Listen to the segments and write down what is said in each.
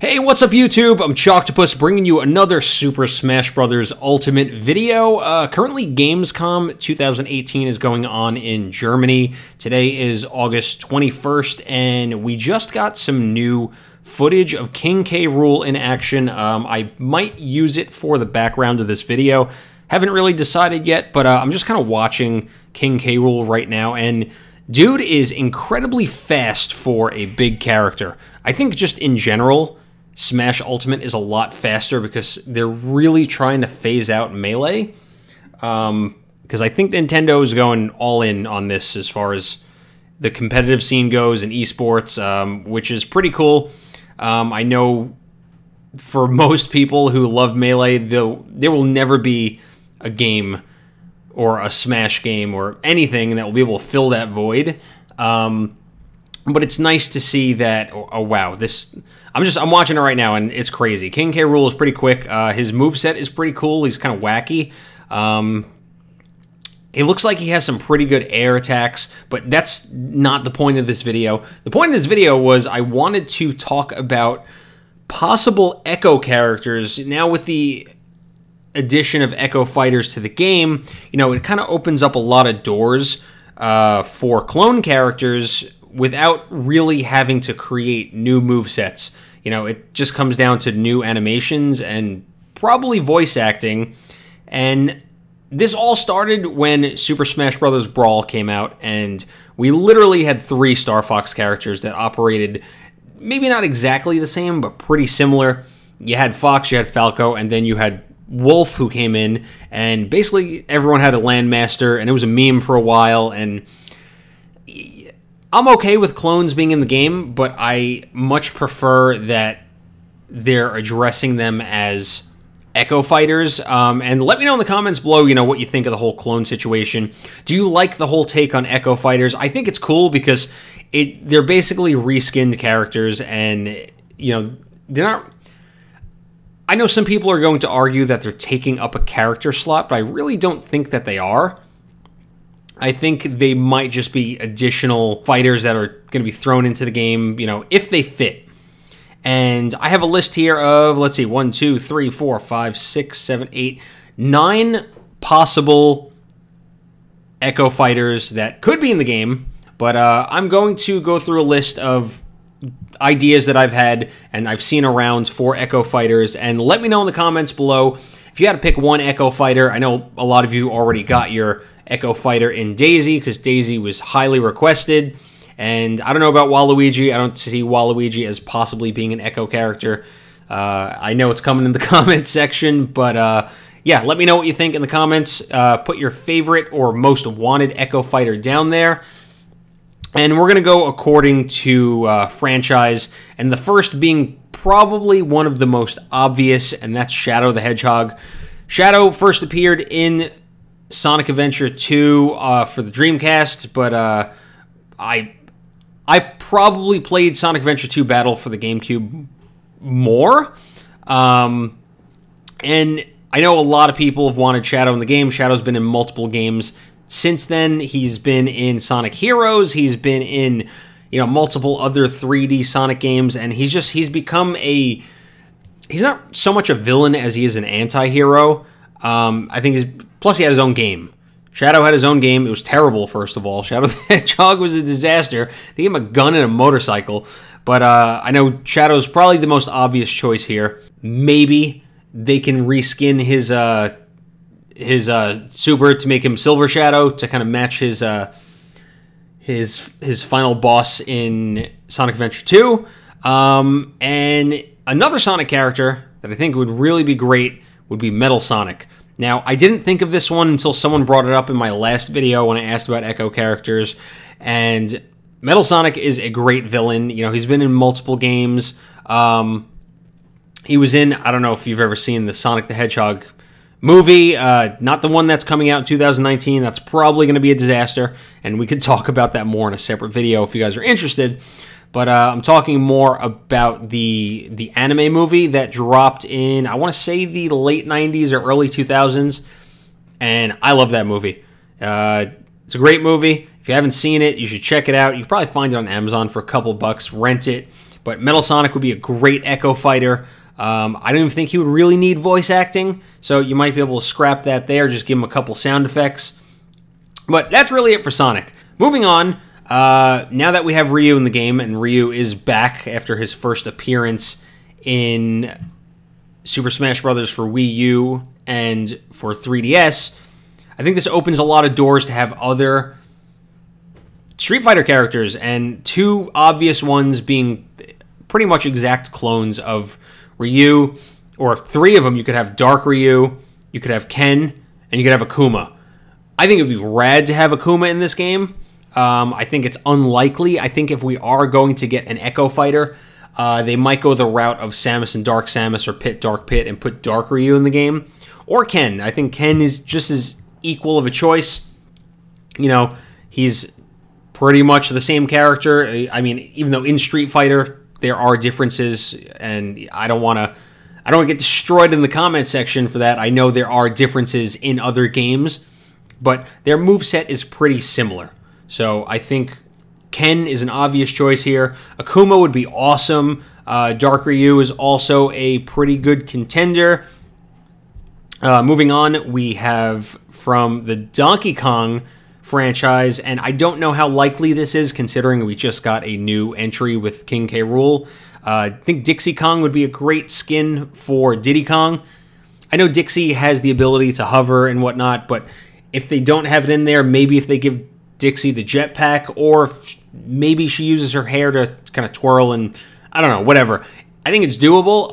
Hey, what's up YouTube? I'm Choctopus bringing you another Super Smash Bros. Ultimate video. Currently Gamescom 2018 is going on in Germany. Today is August 21st and we just got some new footage of King K Rool in action. I might use it for the background of this video. Haven't really decided yet, but I'm just kind of watching King K Rool right now, and dude is incredibly fast for a big character. I think just in general, Smash Ultimate is a lot faster because they're really trying to phase out Melee. Because I think Nintendo is going all in on this as far as the competitive scene goes and esports, which is pretty cool. I know for most people who love Melee, there will never be a game or a Smash game or anything that will be able to fill that void. But it's nice to see that. Oh wow, this I'm watching it right now and it's crazy. King K Rool is pretty quick. His moveset is pretty cool. He's kind of wacky. It looks like he has some pretty good air attacks, but that's not the point of this video. The point of this video was I wanted to talk about possible Echo characters. Now with the addition of Echo Fighters to the game, you know, it kind of opens up a lot of doors for clone characters without really having to create new movesets. You know, it just comes down to new animations and probably voice acting. And this all started when Super Smash Bros. Brawl came out, and we literally had 3 Star Fox characters that operated maybe not exactly the same, but pretty similar. You had Fox, you had Falco, and then you had Wolf, who came in, and basically everyone had a Landmaster, and it was a meme for a while. And I'm okay with clones being in the game, but I much prefer that they're addressing them as Echo Fighters. And let me know in the comments below, you know, what you think of the whole clone situation. Do you like the whole take on Echo Fighters? I think it's cool because they're basically reskinned characters, and you know, they're not. I know some people are going to argue that they're taking up a character slot, but I really don't think that they are. I think they might just be additional fighters that are going to be thrown into the game, you know, if they fit. And I have a list here of, let's see, 1, 2, 3, 4, 5, 6, 7, 8, 9 possible Echo Fighters that could be in the game. But I'm going to go through a list of ideas that I've had and I've seen around for Echo Fighters, and let me know in the comments below if you had to pick one Echo Fighter. I know a lot of you already got your Echo Fighter in Daisy because Daisy was highly requested, and I don't know about Waluigi. I don't see Waluigi as possibly being an Echo character. I know it's coming in the comments section, but yeah, let me know what you think in the comments. Put your favorite or most wanted Echo Fighter down there. And we're going to go according to franchise, and the first being probably one of the most obvious, and that's Shadow the Hedgehog. Shadow first appeared in Sonic Adventure 2 for the Dreamcast, but I probably played Sonic Adventure 2 Battle for the GameCube more. And I know a lot of people have wanted Shadow in the game. Shadow's been in multiple games since then. He's been in Sonic Heroes. He's been in, you know, multiple other 3D Sonic games, and he's become a. He's not so much a villain as he is an anti-hero. I think plus he had his own game. Shadow had his own game. It was terrible, first of all. Shadow the Hedgehog was a disaster. They gave him a gun and a motorcycle. But I know Shadow's probably the most obvious choice here. Maybe they can reskin his Super to make him Silver Shadow to kind of match his final boss in Sonic Adventure 2. And another Sonic character that I think would really be great would be Metal Sonic. Now, I didn't think of this one until someone brought it up in my last video when I asked about Echo characters, and Metal Sonic is a great villain. You know, he's been in multiple games. He was in, I don't know if you've ever seen the Sonic the Hedgehog movie, not the one that's coming out in 2019. That's probably going to be a disaster, and we could talk about that more in a separate video if you guys are interested. But I'm talking more about the anime movie that dropped in, I want to say, the late 90s or early 2000s, and I love that movie. It's a great movie. If you haven't seen it, you should check it out. You can probably find it on Amazon for a couple bucks. Rent it. But Metal Sonic would be a great Echo fighter. I don't even think he would really need voice acting, so you might be able to scrap that there, just give him a couple sound effects. But that's really it for Sonic. Moving on, now that we have Ryu in the game, and Ryu is back after his first appearance in Super Smash Bros. For Wii U and for 3DS, I think this opens a lot of doors to have other Street Fighter characters, and two obvious ones being pretty much exact clones of Ryu, or three of them. You could have Dark Ryu, you could have Ken, and you could have Akuma. I think it would be rad to have Akuma in this game. I think it's unlikely. I think if we are going to get an Echo fighter, they might go the route of Samus and Dark Samus, or Pit Dark Pit, and put Dark Ryu in the game. Or Ken. I think Ken is just as equal of a choice. You know, he's pretty much the same character. I mean, even though in Street Fighter there are differences, and I don't want to get destroyed in the comment section for that. I know there are differences in other games, but their moveset is pretty similar. So I think Ken is an obvious choice here. Akuma would be awesome. Dark Ryu is also a pretty good contender. Moving on, we have from the Donkey Kong franchise, and I don't know how likely this is considering we just got a new entry with King K Rool. I think Dixie Kong would be a great skin for Diddy Kong. I know Dixie has the ability to hover and whatnot, but if they don't have it in there, maybe if they give Dixie the jetpack, or maybe she uses her hair to kind of twirl and, I don't know, whatever. I think it's doable.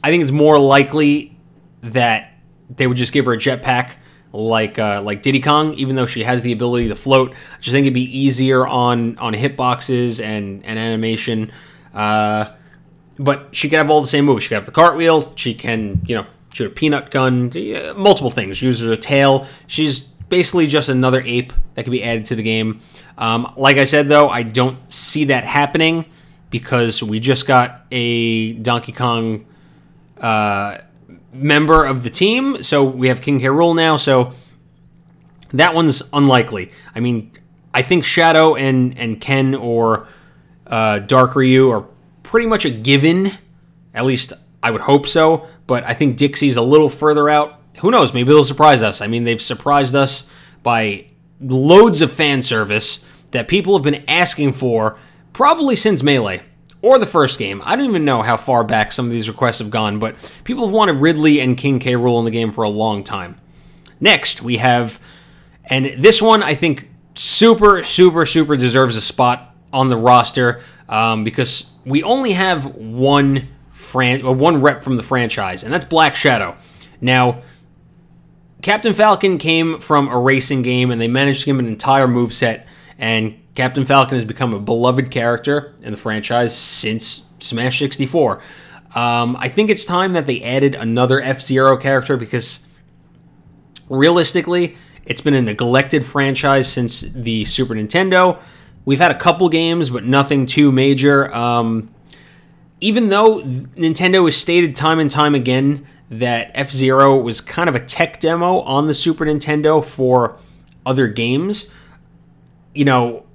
I think it's more likely that they would just give her a jetpack like Diddy Kong, even though she has the ability to float. I just think it'd be easier on hitboxes and animation. But she could have all the same moves. She could have the cartwheel. She can, you know, shoot a peanut gun. Multiple things. She uses a tail. She's basically just another ape that could be added to the game. Like I said, though, I don't see that happening because we just got a Donkey Kong member of the team, so we have King K Rool now, so that one's unlikely. I mean, I think Shadow and Ken or Dark Ryu are pretty much a given. At least I would hope so, but I think Dixie's a little further out. Who knows? Maybe they'll surprise us. I mean, they've surprised us by loads of fan service that people have been asking for probably since Melee. Or the first game. I don't even know how far back some of these requests have gone, but people have wanted Ridley and King K Rool in the game for a long time. Next, we have, and this one I think super deserves a spot on the roster because we only have one rep from the franchise, and that's Black Shadow. Now, Captain Falcon came from a racing game, and they managed to give him an entire moveset, and Captain Falcon has become a beloved character in the franchise since Smash 64. I think it's time that they added another F-Zero character because, realistically, it's been a neglected franchise since the Super Nintendo. We've had a couple games, but nothing too major. Even though Nintendo has stated time and time again that F-Zero was kind of a tech demo on the Super Nintendo for other games, you know,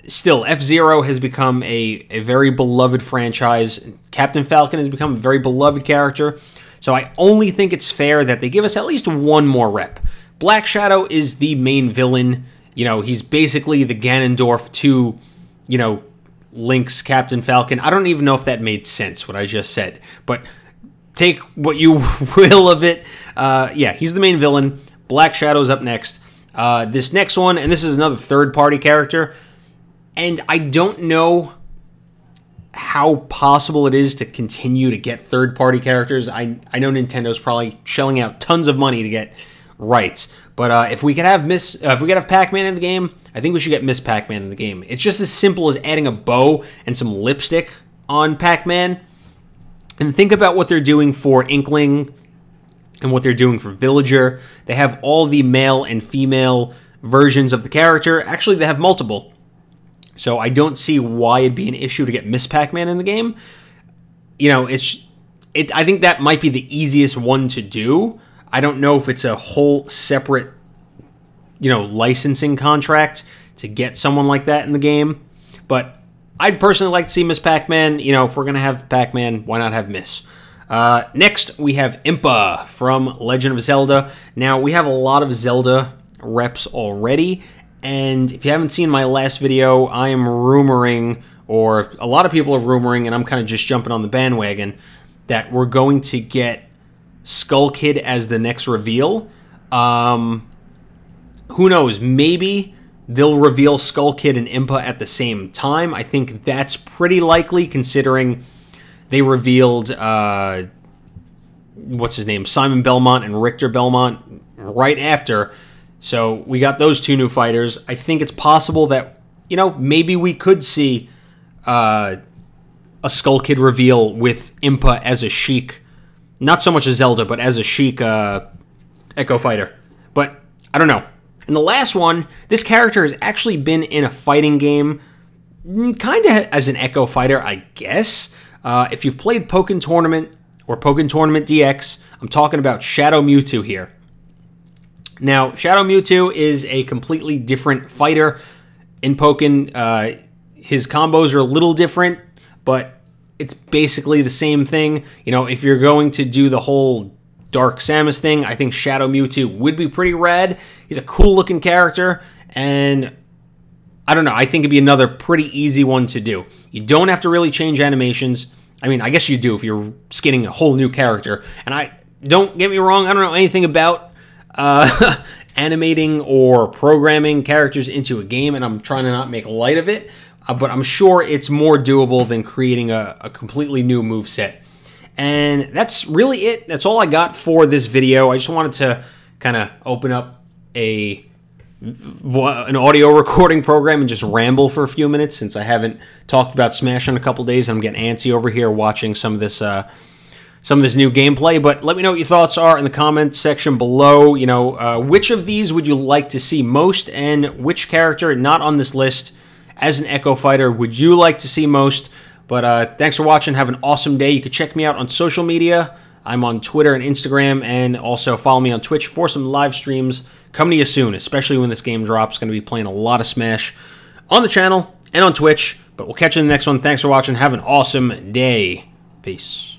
still, F-Zero has become a very beloved franchise. Captain Falcon has become a very beloved character. So I only think it's fair that they give us at least one more rep. Black Shadow is the main villain. You know, he's basically the Ganondorf to, you know, Link's Captain Falcon. I don't even know if that made sense, what I just said. But take what you will of it. Yeah, he's the main villain. Black Shadow's up next. This next one, and this is another third-party character, and I don't know how possible it is to continue to get third-party characters. I know Nintendo's probably shelling out tons of money to get rights, but if we could have Pac-Man in the game, I think we should get Miss Pac-Man in the game. It's just as simple as adding a bow and some lipstick on Pac-Man. And think about what they're doing for Inkling and what they're doing for Villager. They have all the male and female versions of the character. Actually, they have multiple. So I don't see why it'd be an issue to get Miss Pac-Man in the game. You know, I think that might be the easiest one to do. I don't know if it's a whole separate, you know, licensing contract to get someone like that in the game. But I'd personally like to see Miss Pac-Man. You know, if we're going to have Pac-Man, why not have Miss? Next, we have Impa from Legend of Zelda. Now, we have a lot of Zelda reps already, and if you haven't seen my last video, I am rumoring, or a lot of people are rumoring, and I'm kind of just jumping on the bandwagon, that we're going to get Skull Kid as the next reveal. Who knows? Maybe they'll reveal Skull Kid and Impa at the same time. I think that's pretty likely, considering they revealed, what's his name, Simon Belmont and Richter Belmont right after. So we got those two new fighters. I think it's possible that, you know, maybe we could see a Skull Kid reveal with Impa as a Sheik. Not so much as Zelda, but as a Sheik Echo Fighter. But I don't know. And the last one, this character has actually been in a fighting game, kind of as an Echo Fighter, I guess. If you've played Pokken Tournament or Pokken Tournament DX, I'm talking about Shadow Mewtwo here. Now, Shadow Mewtwo is a completely different fighter in Pokken. His combos are a little different, but it's basically the same thing. You know, if you're going to do the whole Dark Samus thing, I think Shadow Mewtwo would be pretty rad. He's a cool-looking character, and I don't know, I think it'd be another pretty easy one to do. You don't have to really change animations. I mean, I guess you do if you're skinning a whole new character. And don't get me wrong, I don't know anything about animating or programming characters into a game, and I'm trying to not make light of it, but I'm sure it's more doable than creating a completely new moveset. And that's really it. That's all I got for this video. I just wanted to kind of open up an audio recording program and just ramble for a few minutes, since I haven't talked about Smash in a couple days. I'm getting antsy over here watching some of this new gameplay. But let me know what your thoughts are in the comments section below. You know, which of these would you like to see most, and which character not on this list as an Echo Fighter would you like to see most? But thanks for watching. Have an awesome day. You can check me out on social media. I'm on Twitter and Instagram, and also follow me on Twitch for some live streams coming to you soon, especially when this game drops. Going to be playing a lot of Smash on the channel and on Twitch. But we'll catch you in the next one. Thanks for watching. Have an awesome day. Peace.